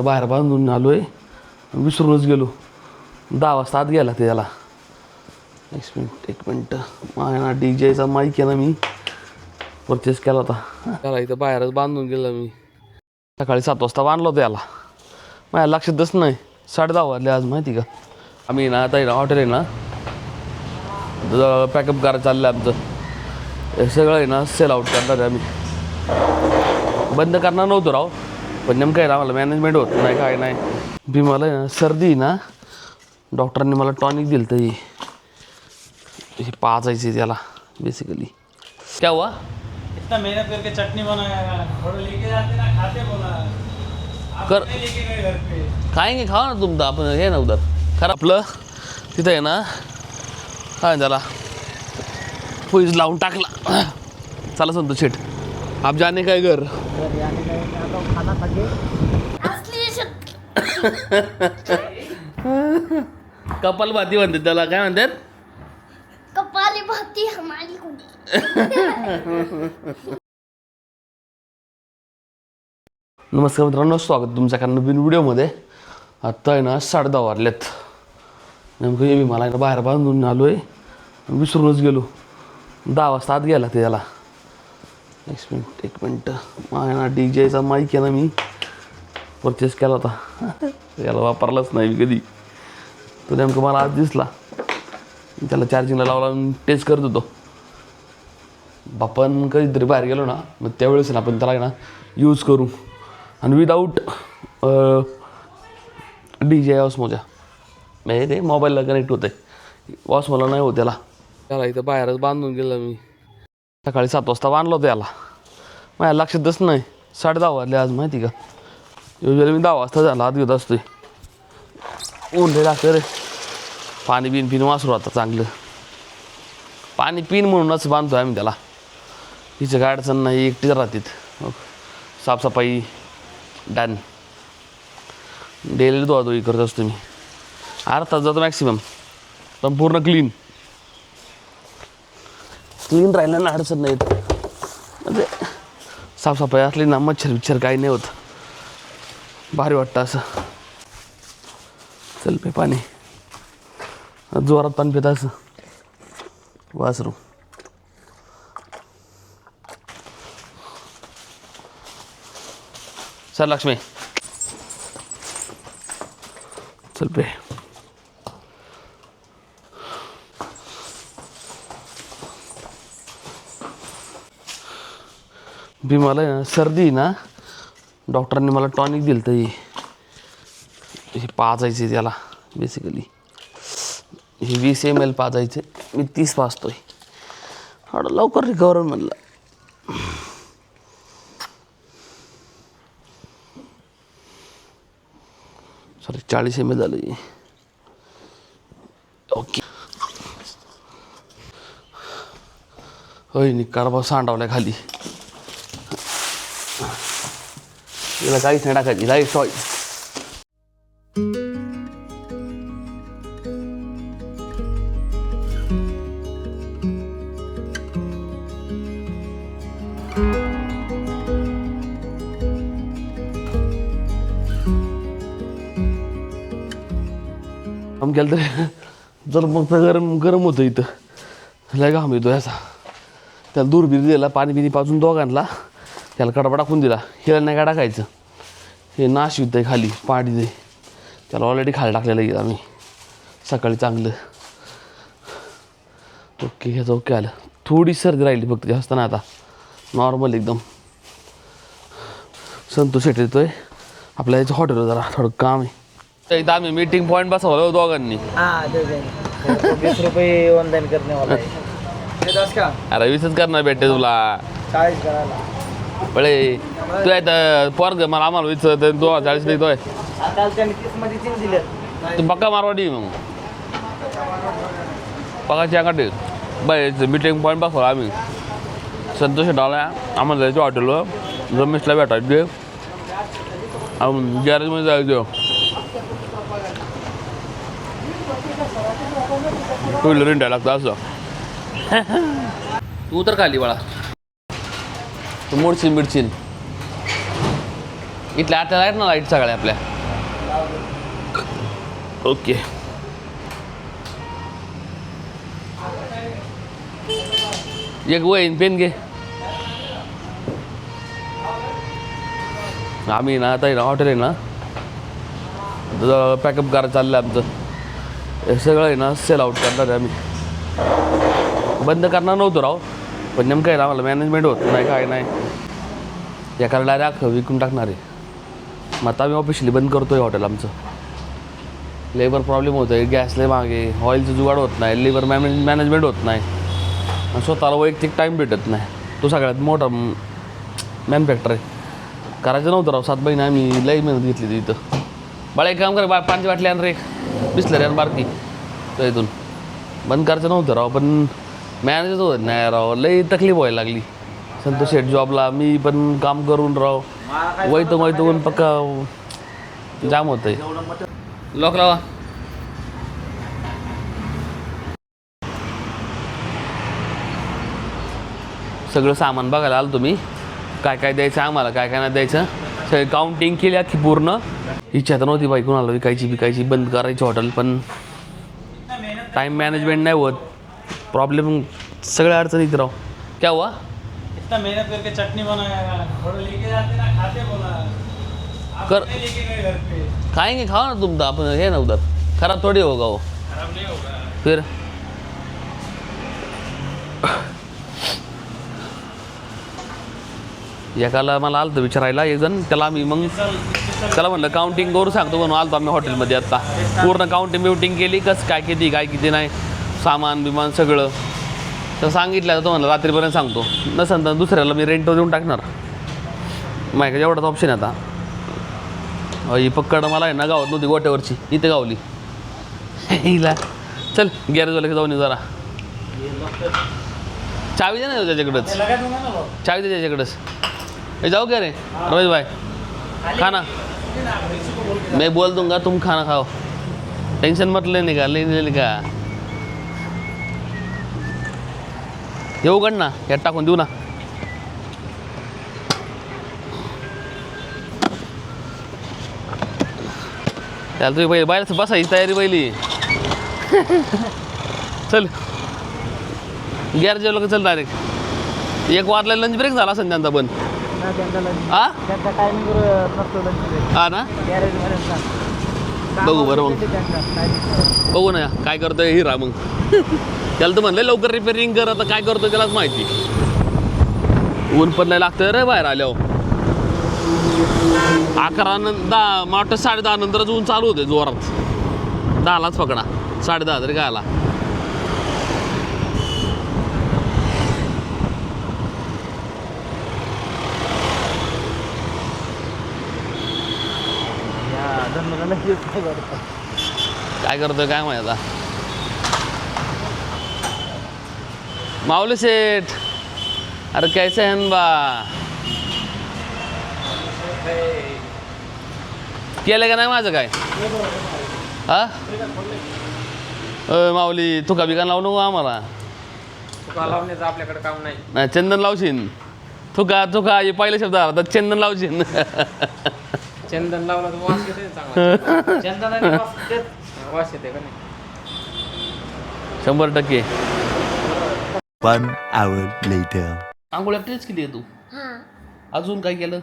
बाहेर बांधून आलोय, विसरूनच गेलो. 10 वाजता आत गेला ते त्याला. एक मिनिट माझ्या डीजेचा माईक आहे ना, मी परचेस केला होता त्याला. इथं बाहेरच बांधून गेला मी. सकाळी 7 वाजता बांधलं होतं याला. माझ्या लक्षातच नाही. 10:30 वाजले आज, माहिती का. आम्ही ना आता हॉटेल आहे ना, पॅकअप करायचं चाललं आमचं. हे सगळं आहे ना सेल आउट करणार आहे आम्ही. बंद करणार नव्हतं राव, पण नेमकं आहे ना आम्हाला मॅनेजमेंट होत नाही, काय नाही. बी मला आहे ना सर्दी ना, डॉक्टरांनी मला टॉनिक दिलं. तर हे पाजायचे त्याला बेसिकली. क्या हुआ? इतना मेहनत करके चटनी बनाया, थोड़ा लेके जाते ना, खाते बोला आप कर नहीं लेके गए घर पे. खाएंगे, खाओ ना तुम. तर आपण हे ना उधर खरं आपलं तिथं आहे ना, काय त्याला पोईज लावून टाकला. चला संतोष शेठ, आप जाने काय घर. कपाल भाती म्हणतात त्याला, काय म्हणतात? कपाली भाती हमारी होगी. नमस्कार मित्रांनो, स्वागत तुमच्या नवीन व्हिडिओमध्ये. आत्ता आहे ना 10:30 वाजलेत. नेमकं हे मला आहे ना बाहेर बांधून आलोय, विसरूनच गेलो. 10 वाजता आत गेला ते त्याला. एक मिनिट माझ्या डीजेचा माईक आहे ना, मी परचेस केला होता. याला वापरलाच नाही मी कधी. तो नेमकं मला आज दिसला. त्याला चार्जिंगला लावला, टेस्ट करत होतो. आपण कधीतरी बाहेर गेलो ना, मग त्यावेळेस ना आपण त्याला आहे ना यूज करू. आणि विदाऊट DJ ऑस्मोच्या म्हणजे ते मोबाईलला कनेक्ट होतं आहे. ऑस्मोला नाही होत त्याला इथं बाहेरच बांधून गेलं मी. सकाळी 7 वाजता बांधलं होतं याला. माझ्या लक्षातच नाही. 10:30 वाजले आज, माहिती का. युजली मी 10 वाजता झाला आत घेत असतोय. ऊन लय लागतं रे. पाणी पिन वासरू आता चांगलं. पाणी पिन म्हणूनच बांधतो आम्ही त्याला. तिचं काय अडचण नाही, एकटीच राहतात. साफसफाई डन. डेली धुवाधुवी करत असतो मी. अर्धा तास जातो मॅक्सिमम, पण पूर्ण क्लीन राहिलं ना अडचण नाही येत. म्हणजे साफसफाई असली ना, मच्छर काही नाही होत. भारी वाटतं असं. चल पे पाणी, जोरात पाणी पित असं वासरू. सर लक्ष्मी चल पे. बी मला ना सर्दी ना, डॉक्टरांनी मला टॉनिक दिलं. तर हे पाजायचे त्याला बेसिकली. हे 20 ml पाजायचे. मी 30 पाजतोय. थोडं लवकर रिकवर म्हणलं. सॉरी 40 ml झालं. ओके. होय निकार सांडावल्या खाली. तिला काहीच नाही टाकायची. Light choice. काम केलं तर जर मग गरम होतं इथं. लय घाम येतो याचा. त्याला दूरबीर दिला, पाणी बिनी पाजून दोघांना. त्याला कडबा टाकून दिला. हिला नाही का टाकायचं. हे नाश येतं आहे खाली पाणी दे. त्याला ऑलरेडी खाली टाकलेलं आहे आम्ही सकाळी चांगलं. ओके ह्याचं ओके आलं. थोडी सर्दी राहिली फक्त, जास्त नाही आता. नॉर्मल एकदम. संतोष शेट येतोय आपल्या याचं हॉटेलवर. जरा थोडं काम आहे. इथं आम्ही मीटिंग पॉईंट बसवलं दोघांनी. 20 रुपये ऑनलाइन करने वाला है. 10 का अरे 20च करणार भेटते तुला. 40 करायला. बळे तू आहे पोरग मला आम्हाला 20 40 देतोय. आता त्यांनी 30 मध्ये 3 दिले. तू पक्का मारवाडी मग. पक्काची अंगाटे बाय मीटिंग पॉईंट बसवला आम्ही. संतोष डाला आम्हाला जायचं हॉटेलवर. रमेशला भेटायचे. गॅरेजमध्ये जायचं. टू व्हीलर इंडिया लागतं असं. तू तर खाली बाळा, तू मोडशील मिडशील. इथल्या आतल्या आहेत ना लाईट सगळ्या आपल्या. ओके. एक वहीन पेन घे. आम्ही ना आता ना हॉटेल आहे ना पॅकअप करायचं चाललं आहे आमचं. हे सगळं आहे ना सेल आउट करणार आहे आम्ही. बंद करणार नव्हतं राव, पण नेमकं आहे ना आम्हाला मॅनेजमेंट होत नाही काय नाही, एखादा डायरेक्ट विकून टाकणार आहे. मग आता आम्ही ऑफिशियली बंद करतो आहे हॉटेल आमचं. लेबर प्रॉब्लेम होतं आहे, गॅस लय मागे, ऑइलचं जुगाड होत नाही, लेबर मॅनेजमेंट होत नाही, आणि स्वतःला वैयक्तिक टाईम भेटत नाही. तो सगळ्यात मोठा मॅन्युफॅक्चर आहे. करायचं नव्हतं राव, 7 महिने आम्ही लई मेहनत घेतली तिथं. बाळा एक काम कर, पाण्याची बाटली आण रे, बिसलरी आण बारकी तो इथून. बंद करायचं नव्हतं राव, पण मॅनेजच होत नाही राव, लई तकलीफ व्हायला लागली. संतोष शेठ जॉबला, मी पण काम करून राव वैतून पक्का जाम होतं आहे. लॉक लावा. सगळं सामान बघायला आलो तुम्ही, काय काय द्यायचं आम्हाला, काय काय नाही द्यायचं. सगळी काउंटिंग केली अख्खी पूर्ण. इच्छा तर नव्हती बाई कोणाला विकायची बंद करायची हॉटेल, पण टाईम मॅनेजमेंट नाही होत, प्रॉब्लेम सगळ्या अडचणीत राव. क्या हुआ? इतना मेहनत करके चटनी बनाया, थोड़ा लेके जाते ना खाते बोला, आप कर नहीं लेके गए घर पे। खाएंगे, खाओ ना तुम तो, अपन है ना उधर, खराब थोड़ी होगा वो. खराब नहीं होगा फिर एकाला मला आलं तर विचारायला एक जण, त्याला आम्ही मग त्याला म्हणलं काउंटिंग करू सांगतो म्हणून आलतो आम्ही हॉटेलमध्ये. आत्ता पूर्ण काउंटिंग बिउटिंग केली, कसं काय किती काय किती नाही, सामान बिमान सगळं तर सांगितलं. तो म्हणलं रात्रीपर्यंत सांगतो, नसेल तर दुसऱ्याला मी रेंटवर देऊन टाकणार. माझ्याकडे एवढाच ऑप्शन आहे आता. ही पक्कड मला आहे ना गावात नव्हती, गोट्यावरची, इथे गावली हिला. चल गॅरेजवाल्याकडे जाऊन येऊ जरा. चावी दे ना त्याच्याकडंच, लगा दूंगा ना वो। चावी दे त्याच्याकडंच. ए जाओ क्या रे रमेश भाई, खाना मैं बोल दूंगा, तुम खाना खाओ, टेंशन मत लेने का. हे उघड ना, यात टाकून देऊ ना. त्याला तुम्ही पहिले बाहेर बसायची तयारी पहिली. चल गॅरेज जेवलं का चल डायरेक्ट. 1 वाजला लंच ब्रेक झाला असेल त्यांचा पण. हा हा ना, बघू बरं मग, बघू ना काय करतोय हिरा मग. त्याला तर म्हणलं लवकर रिपेअरिंग कर, आता काय करतोय त्यालाच माहिती. ऊन पण नाही लागतं रे बाहेर आल्यावर. 11 10 मला 10:30 नंतरच ऊन चालू होते जोरात. 10लाच पकडा, 10:30 तरी काय आला. काय करतोय काय माहिती आता. माऊली सेठ, अरे कैसे हैं बा, केलं का नाही माझं काय? हा माऊली तुका बिका लावू नको आम्हाला. तुका लावण्याचं आपल्याकडे काम नाही. नाही चंदन लावशील. तुका हे पहिला शब्द आला तर चंदन लावशील. चंदन लावला तर वास येते चांगला. चंदनाने वास येते का नाही? 100%. 1 hour later. आंघोळ एकटीच केली आहे तू? हां, अजून काय केलं?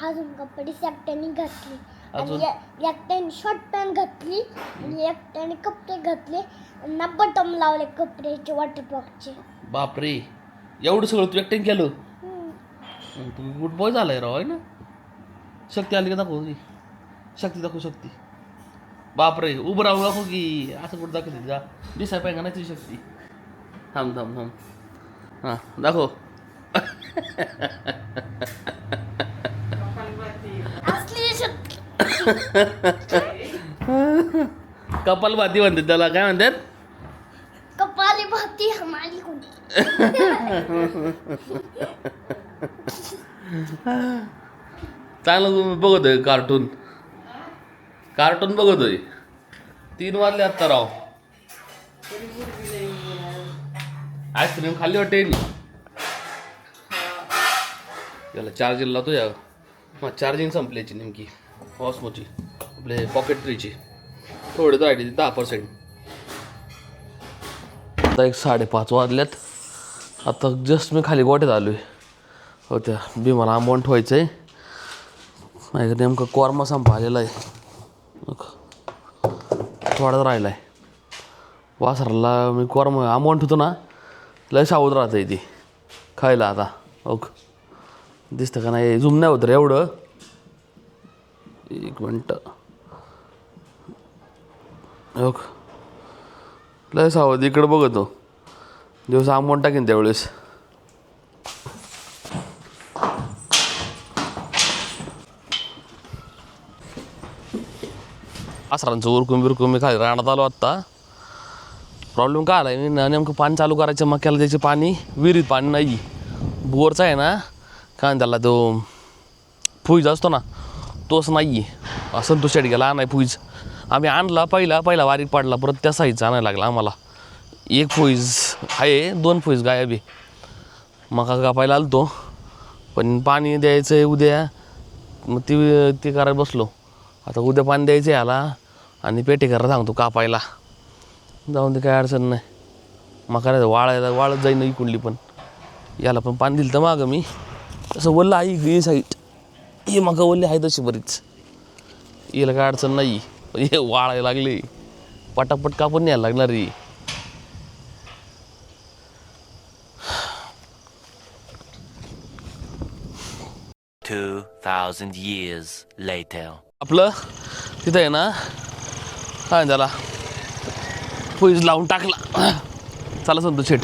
अजून कपडे एकट्याने घातली, अजून? आणि एकट्याने शॉर्ट पॅन्ट घातली, आणि एकट्याने कपडे घातले, आणि बटन लावले कपड्याचे वॉटरप्रूफचे. बापरे, एवढं सगळं तू एकट्याने केलं? तू गुड बॉय झालाय राव, आहे ना. शक्ती आली का दाखव, शक्ती दाखव, शक्ती. बापरे, उभं राहू दाखव की, असं कुठं दाखवते जा, दिसाय पाहिजे नाही तुझी शक्ती. थांब थांब थांब, हां दाखव. असली शक्ती. कपाल भाती म्हणतात त्याला, काय म्हणतात? कपाली भाती हमारी होती. चांगलं तुम्ही बघतोय कार्टून बघतोय. 3 वाजले आत्ता राव. आईस्क्रीम खाल्ली वाटते. याला चार्जर लावतो या मग चार्जिंग संपल्याची नेमकी ऑस्मोची आपले पॉकेट ट्रीची थोडे राहिली 10%. आता 5:30 वाजल्यात. आता जस्ट मी खाली गोट्यात आलो आहे. हो त्या भीमाला आंबवण ठेवायचं आहे. माझ्या नेमकं कोरमा संपालेला आहे. थोडाच राहिला आहे. वासराला मी कोरमा आंबवण ठेवतो ना लय सावध राहतं आहे ती खायला. आता ओक दिसतं का नाही झूम नाही होत रे एवढं. 1 मिनटं. ओक लय सावध इकडं बघतो. दिवस आंबवण टाकीन त्यावेळेस. वासरांचं उरकून बिरकून मी खाली राहण्यात आलो आत्ता. प्रॉब्लेम काय आला आहे मी नेमकं पाणी चालू करायचं मक्याला त्याचे पाणी विहिरीत पाणी नाही. बोरचा आहे ना काय त्याला तो फुईज असतो ना तोच नाही आहे. संतोष शेट गेला नाही फुईज. आम्ही आणला पहिला वारीक पाडला परत त्या साईजचा आणायला लागला आम्हाला. 1 फुईज आहे 2 फुईज गायब आहे. मका कापायला आलो तो पण पाणी द्यायचं आहे उद्या. मग ते करायला बसलो. आता उद्या पाणी द्यायचं आहे याला आणि पेटे करायला सांगतो कापायला. जाऊन ते काय अडचण नाही. मका वाळत जाईन ही कुंडली पण. याला पण पाणी दिलं तर मागं मी तसं वल्लं आहे ही साईट. ही मका वल्ली आहे तशी बरीच. याला काय अडचण नाही. हे वाळायला लागले पटापट कापून न्यायला लागणार रे. $2,000 years later. आपलं तिथं आहे ना काय त्याला फुईज लावून टाकला. चला संतोष शेठ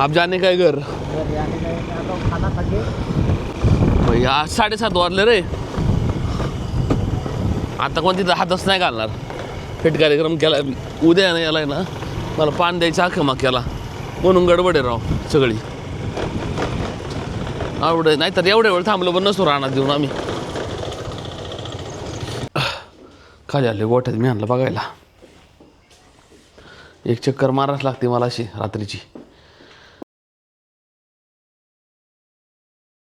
आप जाने काय घर भैया 7:30 वाजले रे. आता कोण तिथं हातच नाही घालणार. फेट कार्यक्रम केला उद्या नाही याला ना मला पान द्यायचं अख्खं मक्याला म्हणून गडबड आहे राव सगळी. आवडे नाही तर एवढ्या वेळ थांबलो पण नसतो राहणार देऊन आम्ही. खाली आले गोठ्यात मी आणलं बघायला. एक चक्कर मारायच लागते मला अशी रात्रीची.